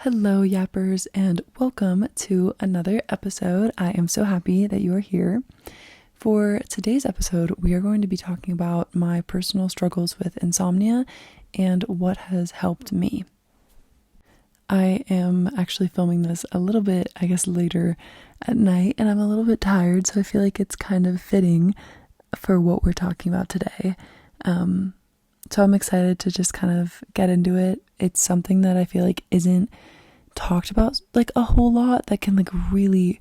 Hello, Yappers, and welcome to another episode. I am so happy that you are here. For today's episode, we are going to be talking about my personal struggles with insomnia and what has helped me. I am actually filming this a little bit, later at night, and I'm a little bit tired, so I feel like it's kind of fitting for what we're talking about today. So I'm excited to just kind of get into it. It's something that I feel like isn't talked about like a whole lot that can like really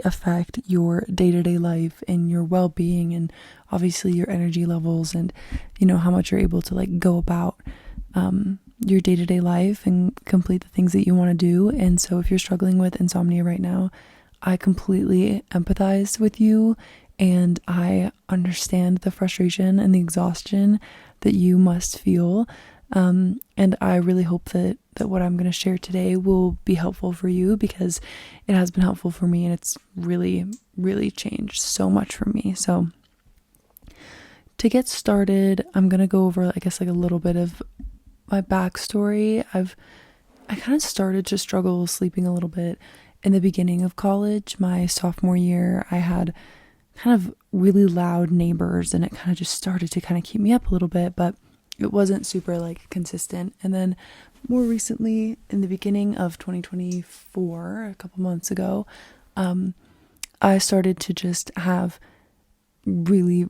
affect your day-to-day life and your well-being and obviously your energy levels and how much you're able to like go about your day-to-day life and complete the things that you want to do. And so if you're struggling with insomnia right now, I completely empathize with you and I understand the frustration and the exhaustion that you must feel. And I really hope that what I'm going to share today will be helpful for you because it has been helpful for me and it's really changed so much for me. So to get started, I'm going to go over, a little bit of my backstory. I kind of started to struggle sleeping a little bit in the beginning of college. My sophomore year, I had kind of really loud neighbors and it kind of just started to kind of keep me up a little bit, but it wasn't super like consistent. And then more recently in the beginning of 2024, a couple months ago, I started to just have really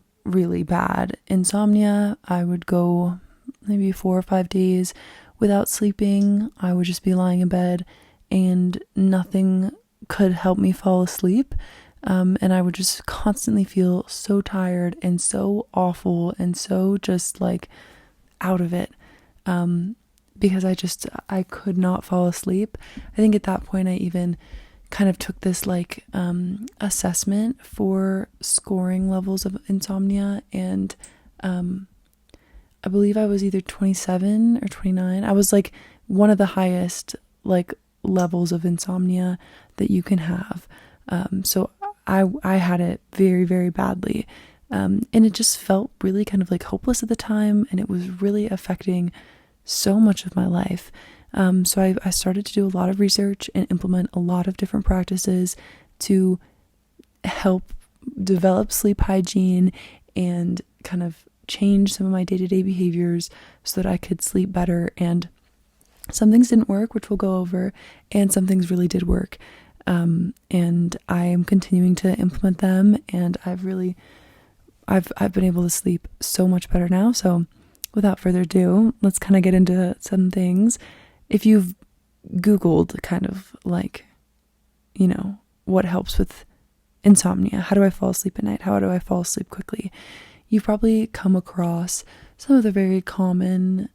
bad insomnia. I would go maybe 4 or 5 days without sleeping. I would just be lying in bed and nothing could help me fall asleep. And I would just constantly feel so tired and so awful and so just like out of it, because I could not fall asleep. I think at that point I even kind of took this assessment for scoring levels of insomnia, and I believe I was either 27 or 29. I was like one of the highest like levels of insomnia that you can have. So I had it very badly. And it just felt really kind of like hopeless at the time, and it was really affecting so much of my life. So I started to do a lot of research and implement a lot of different practices to help develop sleep hygiene and kind of change some of my day-to-day behaviors so that I could sleep better. And some things didn't work, which we'll go over, and some things really did work. And I am continuing to implement them, and I've been able to sleep so much better now. So without further ado, let's kind of get into some things. If you've Googled kind of like, what helps with insomnia, how do I fall asleep at night? How do I fall asleep quickly? You've probably come across some of the very common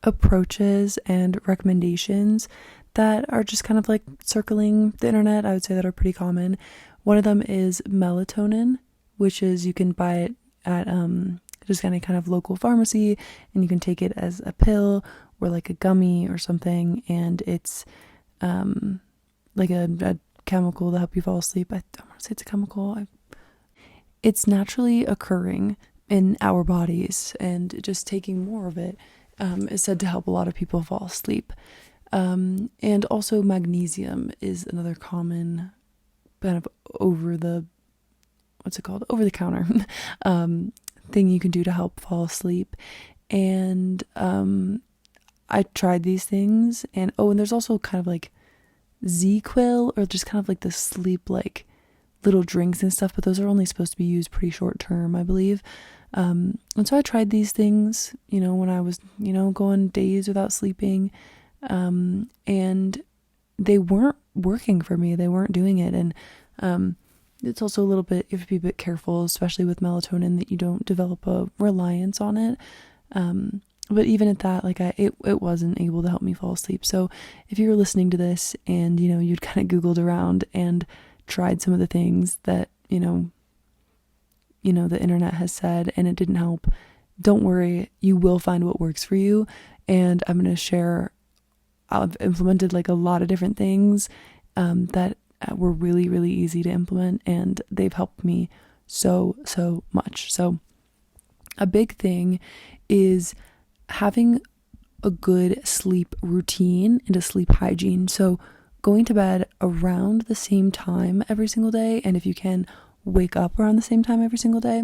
approaches and recommendations that are just kind of like circling the internet. I would say that are pretty common. One of them is melatonin, which is you can buy it at just any kind of local pharmacy, and you can take it as a pill or like a gummy or something, and it's like a chemical to help you fall asleep. I don't want to say it's a chemical. It's naturally occurring in our bodies, and just taking more of it is said to help a lot of people fall asleep. And also magnesium is another common kind of over the counter thing you can do to help fall asleep. And I tried these things, and there's also kind of like Z-Quil, or just kind of like the sleep like little drinks and stuff, but those are only supposed to be used pretty short term, I believe. And so I tried these things, when I was, going days without sleeping, and they weren't working for me. They weren't doing it. And it's also a little bit, you have to be a bit careful, especially with melatonin, that you don't develop a reliance on it. But even at that, it wasn't able to help me fall asleep. So if you were listening to this and, you'd kind of Googled around and tried some of the things that, the internet has said and it didn't help, don't worry, you will find what works for you. And I'm going to share, I've implemented like a lot of different things, that were really easy to implement, and they've helped me so much. So a big thing is having a good sleep routine and a sleep hygiene. So going to bed around the same time every single day, and if you can, wake up around the same time every single day.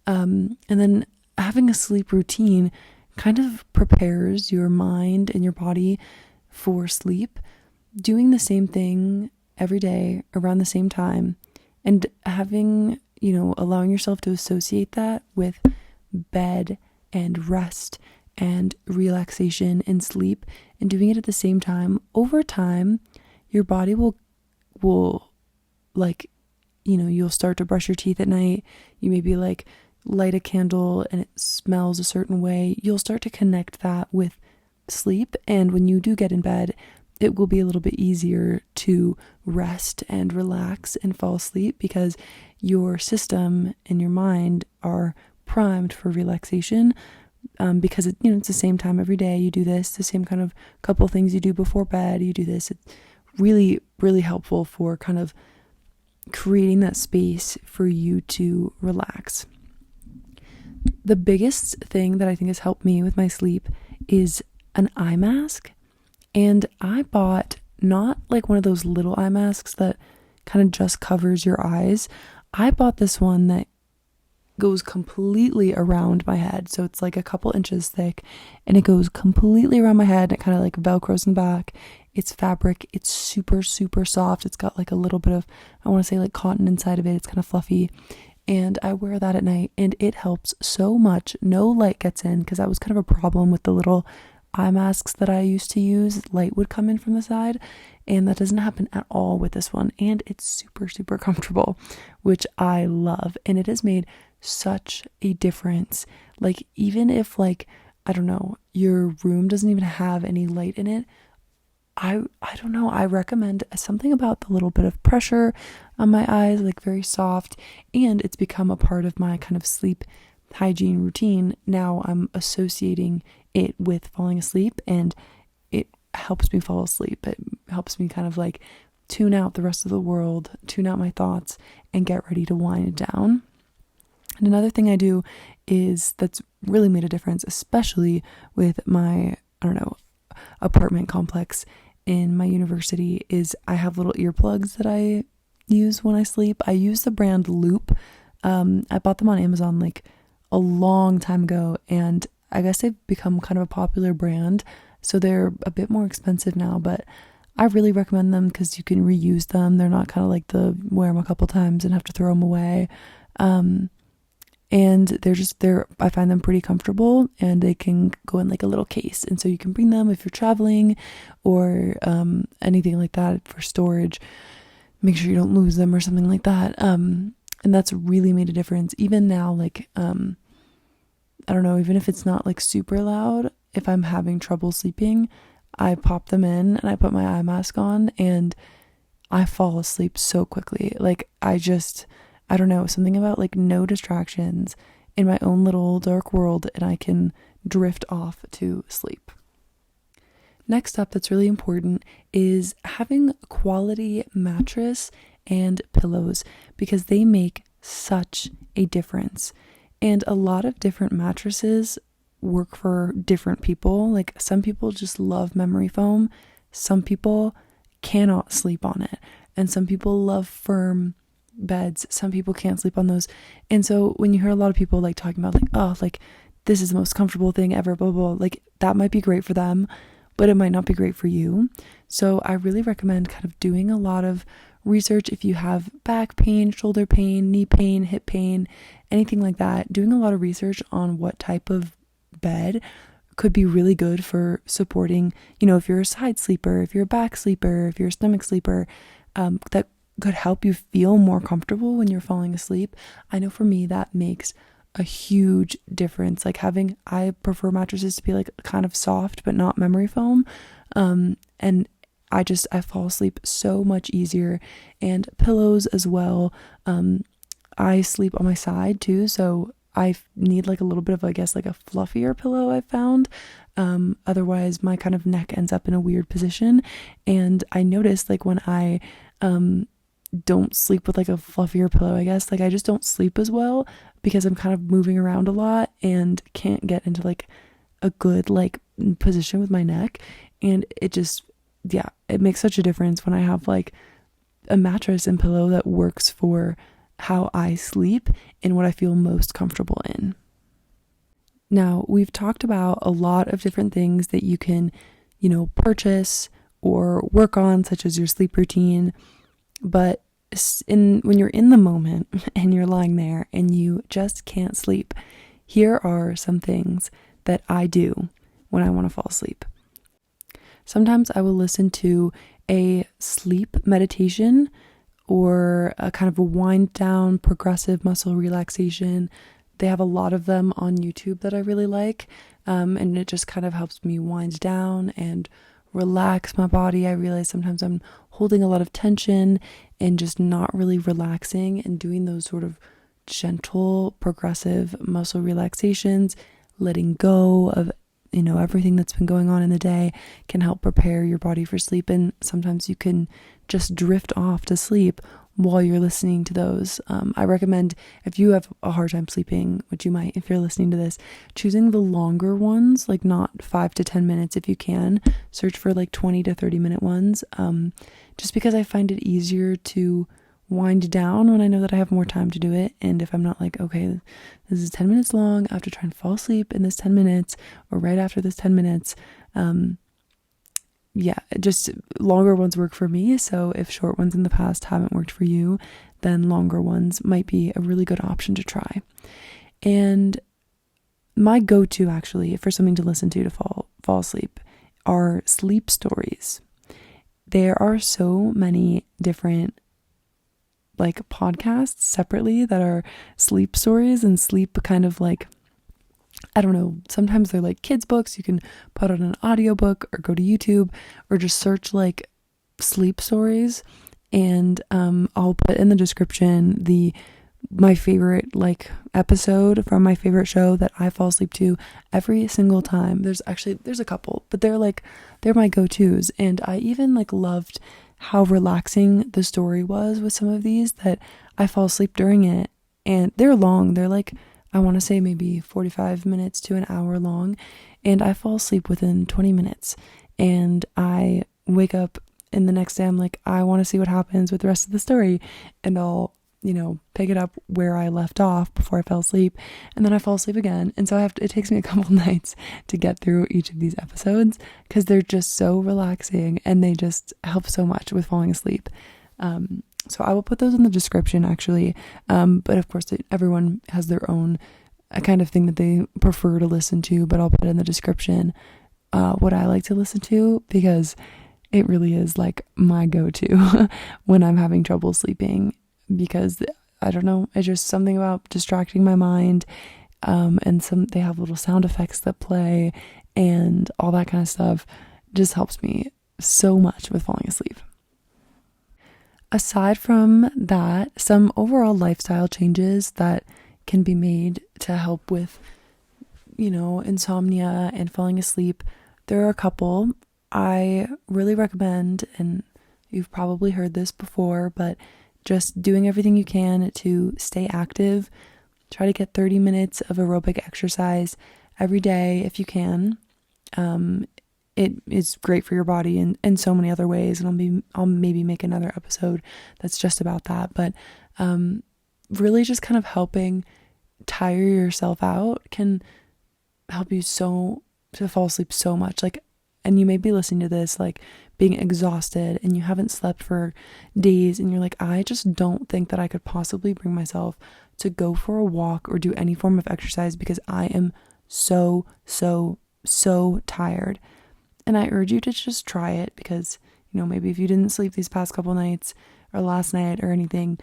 And then having a sleep routine kind of prepares your mind and your body for sleep. Doing the same thing every day around the same time and having, allowing yourself to associate that with bed and rest and relaxation and sleep and doing it at the same time, over time, your body will you'll start to brush your teeth at night. You maybe light a candle and it smells a certain way. You'll start to connect that with sleep. And when you do get in bed, it will be a little bit easier to rest and relax and fall asleep because your system and your mind are primed for relaxation. Because it's the same time every day. You do this, the same kind of couple things you do before bed. You do this. It's really, really helpful for kind of creating that space for you to relax. The biggest thing that I think has helped me with my sleep is an eye mask. And I bought not one of those little eye masks that kind of just covers your eyes. I bought this one that goes completely around my head. So it's a couple inches thick and it goes completely around my head. And it kind of velcros in the back. It's fabric. It's super, super soft. It's got a little bit of, I want to say cotton inside of it. It's kind of fluffy. And I wear that at night and it helps so much. No light gets in because that was kind of a problem with the little eye masks that I used to use. Light would come in from the side and that doesn't happen at all with this one. And it's super, super comfortable, which I love. And it has made such a difference. Even if I don't know, your room doesn't even have any light in it, I don't know, I recommend something about the little bit of pressure on my eyes, very soft, and it's become a part of my kind of sleep hygiene routine. Now I'm associating it with falling asleep and it helps me fall asleep. It helps me kind of tune out the rest of the world, tune out my thoughts and get ready to wind down. And another thing I do is that's really made a difference, especially with my, apartment complex in my university, is I have little earplugs that I use when I sleep. I use the brand Loop. I bought them on Amazon a long time ago, and I guess they've become kind of a popular brand, so they're a bit more expensive now, but I really recommend them because you can reuse them. They're not kind of wear them a couple times and have to throw them away. And they're I find them pretty comfortable and they can go in a little case. And so you can bring them if you're traveling or anything like that for storage. Make sure you don't lose them or something like that. And that's really made a difference. Even now, I don't know, even if it's not super loud, if I'm having trouble sleeping, I pop them in and I put my eye mask on and I fall asleep so quickly. I don't know, something about no distractions in my own little dark world and I can drift off to sleep. Next up, that's really important is having quality mattress and pillows because they make such a difference. And a lot of different mattresses work for different people. Some people just love memory foam. Some people cannot sleep on it. And some people love firm beds. Some people can't sleep on those. And so when you hear a lot of people talking about this is the most comfortable thing ever, blah, blah, blah, that might be great for them, but it might not be great for you. So I really recommend kind of doing a lot of research if you have back pain, shoulder pain, knee pain, hip pain, anything like that. Doing a lot of research on what type of bed could be really good for supporting, if you're a side sleeper, if you're a back sleeper, if you're a stomach sleeper, that could help you feel more comfortable when you're falling asleep. I know for me that makes a huge difference. I prefer mattresses to be kind of soft but not memory foam, and I fall asleep so much easier. And pillows as well. I sleep on my side too, so I need a little bit of a fluffier pillow I found. Otherwise my kind of neck ends up in a weird position, and I noticed when I don't sleep with a fluffier pillow, I guess I just don't sleep as well because I'm kind of moving around a lot and can't get into a good position with my neck, and it just, yeah, it makes such a difference when I have like a mattress and pillow that works for how I sleep and what I feel most comfortable in. Now, we've talked about a lot of different things that you can, purchase or work on, such as your sleep routine. But when you're in the moment and you're lying there and you just can't sleep, here are some things that I do when I want to fall asleep. Sometimes I will listen to a sleep meditation or a kind of a wind down progressive muscle relaxation. They have a lot of them on YouTube that I really like, and it just kind of helps me wind down and relax my body. I realize sometimes I'm holding a lot of tension and just not really relaxing, and doing those sort of gentle progressive muscle relaxations, letting go of everything that's been going on in the day, can help prepare your body for sleep. And sometimes you can just drift off to sleep while you're listening to those. I recommend, if you have a hard time sleeping, which you might if you're listening to this, choosing the longer ones, like not 5 to 10 minutes if you can. Search for like 20 to 30 minute ones, just because I find it easier to wind down when I know that I have more time to do it. And if I'm not like, okay, this is 10 minutes long, I have to try and fall asleep in this 10 minutes or right after this 10 minutes. Just longer ones work for me. So if short ones in the past haven't worked for you, then longer ones might be a really good option to try. And my go-to actually for something to listen to fall asleep are sleep stories. There are so many different like podcasts separately that are sleep stories and sleep kind of like, I don't know, sometimes they're like kids books. You can put on an audiobook or go to YouTube or just search like sleep stories. And I'll put in the description my favorite like episode from my favorite show that I fall asleep to every single time. There's a couple, but they're my go-tos. And I even like loved how relaxing the story was with some of these, that I fall asleep during it. And they're long. They're like, I want to say maybe 45 minutes to an hour long, and I fall asleep within 20 minutes. And I wake up and the next day I'm like, I want to see what happens with the rest of the story, and I'll pick it up where I left off before I fell asleep, and then I fall asleep again. And so it takes me a couple nights to get through each of these episodes, because they're just so relaxing and they just help so much with falling asleep. So I will put those in the description actually. But of course everyone has their own kind of thing that they prefer to listen to, but I'll put in the description what I like to listen to, because it really is like my go-to when I'm having trouble sleeping, because I don't know, it's just something about distracting my mind. And they have little sound effects that play and all that kind of stuff just helps me so much with falling asleep. Aside from that, some overall lifestyle changes that can be made to help with, insomnia and falling asleep. There are a couple I really recommend, and you've probably heard this before, but just doing everything you can to stay active. Try to get 30 minutes of aerobic exercise every day if you can. It is great for your body in so many other ways, and I'll maybe make another episode that's just about that. But really just kind of helping tire yourself out can help you to fall asleep so much. Like, and you may be listening to this like being exhausted and you haven't slept for days, and you're like, I just don't think that I could possibly bring myself to go for a walk or do any form of exercise because I am so tired. And I urge you to just try it, because, maybe if you didn't sleep these past couple nights or last night or anything,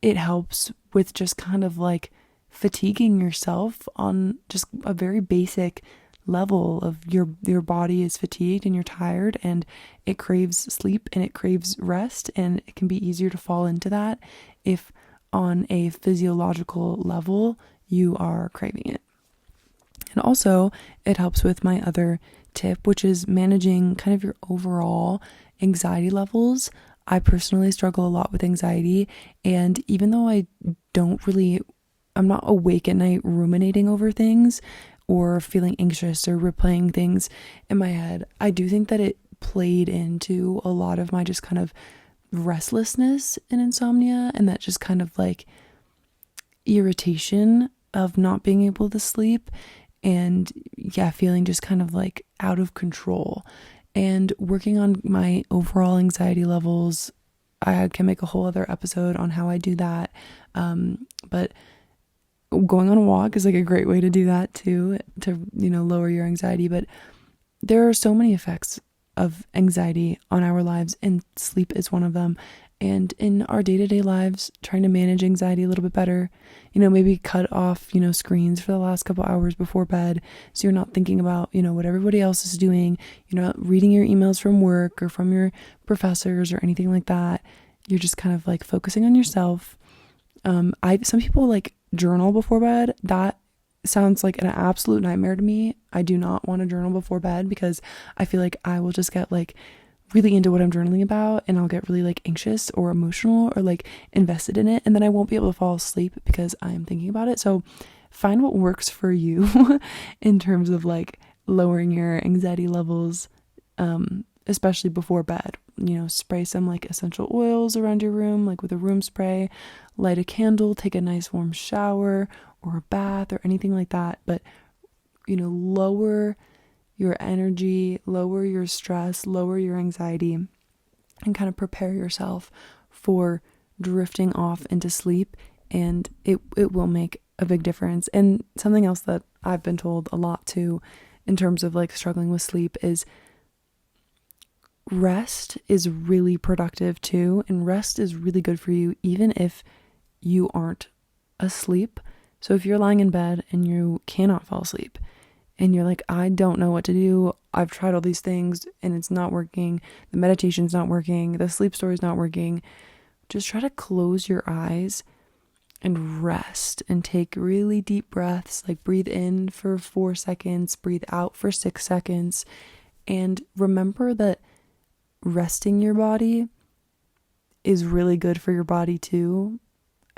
it helps with just kind of like fatiguing yourself on just a very basic level of your body is fatigued and you're tired and it craves sleep and it craves rest, and it can be easier to fall into that if on a physiological level you are craving it. And also it helps with my other tip, which is managing kind of your overall anxiety levels. I personally struggle a lot with anxiety, and even though I'm not awake at night ruminating over things or feeling anxious or replaying things in my head. I do think that it played into a lot of my just kind of restlessness and insomnia, and that just kind of like irritation of not being able to sleep, and feeling just kind of like out of control. And working on my overall anxiety levels, I can make a whole other episode on how I do that, but going on a walk is like a great way to do that too, to lower your anxiety. But there are so many effects of anxiety on our lives, and sleep is one of them. And in our day-to-day lives, trying to manage anxiety a little bit better, maybe cut off, screens for the last couple hours before bed, so you're not thinking about, what everybody else is doing, you're not reading your emails from work or from your professors or anything like that. You're just kind of like focusing on yourself. Some people like journal before bed. That sounds like an absolute nightmare to me. I do not want to journal before bed because I feel like I will just get like really into what I'm journaling about, and I'll get really like anxious or emotional or like invested in it, and then I won't be able to fall asleep because I'm thinking about it. So find what works for you in terms of like lowering your anxiety levels, especially before bed. Spray some like essential oils around your room, like with a room spray, light a candle, take a nice warm shower or a bath or anything like that. But lower your energy, lower your stress, lower your anxiety, and kind of prepare yourself for drifting off into sleep, and it will make a big difference. And something else that I've been told a lot too in terms of like struggling with sleep is rest is really productive too, and rest is really good for you even if you aren't asleep. So if you're lying in bed and you cannot fall asleep, and you're like, I don't know what to do, I've tried all these things and it's not working, the meditation's not working, the sleep story's not working, just try to close your eyes and rest and take really deep breaths. Like breathe in for 4 seconds, breathe out for 6 seconds, and remember that resting your body is really good for your body too.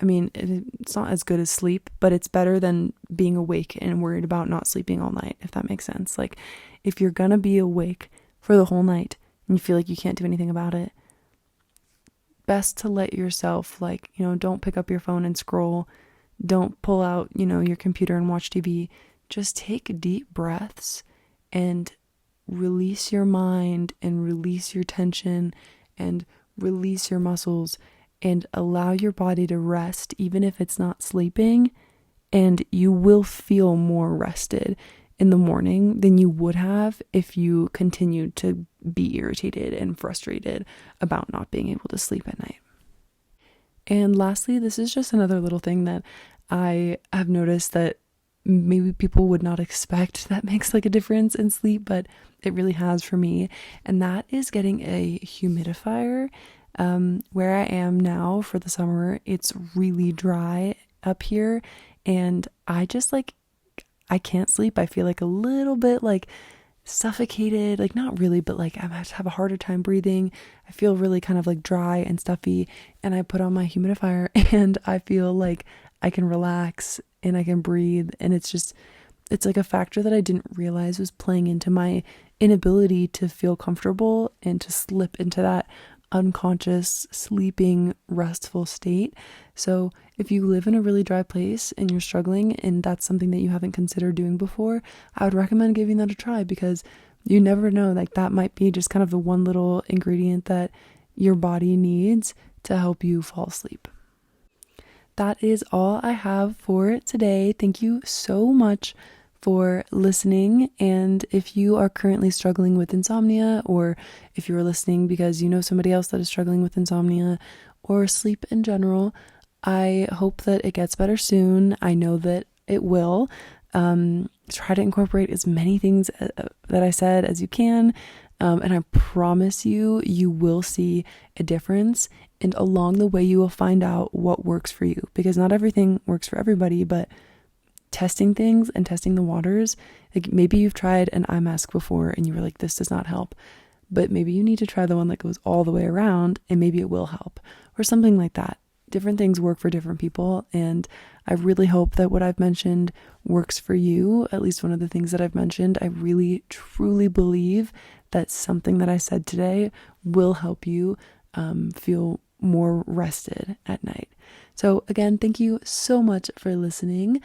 I mean, it's not as good as sleep, but it's better than being awake and worried about not sleeping all night, if that makes sense. Like, if you're gonna be awake for the whole night and you feel like you can't do anything about it, best to let yourself, like, don't pick up your phone and scroll. Don't pull out, your computer and watch TV. Just take deep breaths and release your mind and release your tension and release your muscles, and allow your body to rest even if it's not sleeping, and you will feel more rested in the morning than you would have if you continued to be irritated and frustrated about not being able to sleep at night. And lastly, this is just another little thing that I have noticed that maybe people would not expect that makes like a difference in sleep, but it really has for me, and that is getting a humidifier. Where I am now for the summer, it's really dry up here, and I just like, I can't sleep. I feel like a little bit like suffocated, like not really, but like I might have a harder time breathing. I feel really kind of like dry and stuffy, and I put on my humidifier and I feel like I can relax and I can breathe, and it's like a factor that I didn't realize was playing into my inability to feel comfortable and to slip into that unconscious, sleeping, restful state. So if you live in a really dry place and you're struggling and that's something that you haven't considered doing before, I would recommend giving that a try, because you never know, like that might be just kind of the one little ingredient that your body needs to help you fall asleep. That is all I have for today. Thank you so much for listening. And if you are currently struggling with insomnia, or if you're listening because you know somebody else that is struggling with insomnia or sleep in general, I hope that it gets better soon. I know that it will. Try to incorporate as many things that I said as you can. And I promise you, you will see a difference. And along the way, you will find out what works for you, because not everything works for everybody, but testing things and testing the waters. Like maybe you've tried an eye mask before and you were like, this does not help, but maybe you need to try the one that goes all the way around and maybe it will help, or something like that. different things work for different people, and I really hope that what I've mentioned works for you. At least one of the things that I've mentioned, I really truly believe that something that I said today will help you feel more rested at night. So again, thank you so much for listening.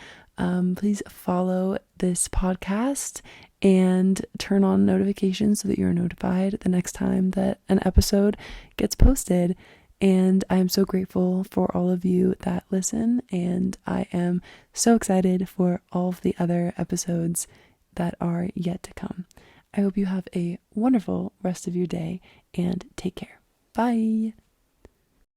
Please follow this podcast and turn on notifications so that you're notified the next time that an episode gets posted. And I am so grateful for all of you that listen, and I am so excited for all of the other episodes that are yet to come. I hope you have a wonderful rest of your day, and take care. Bye.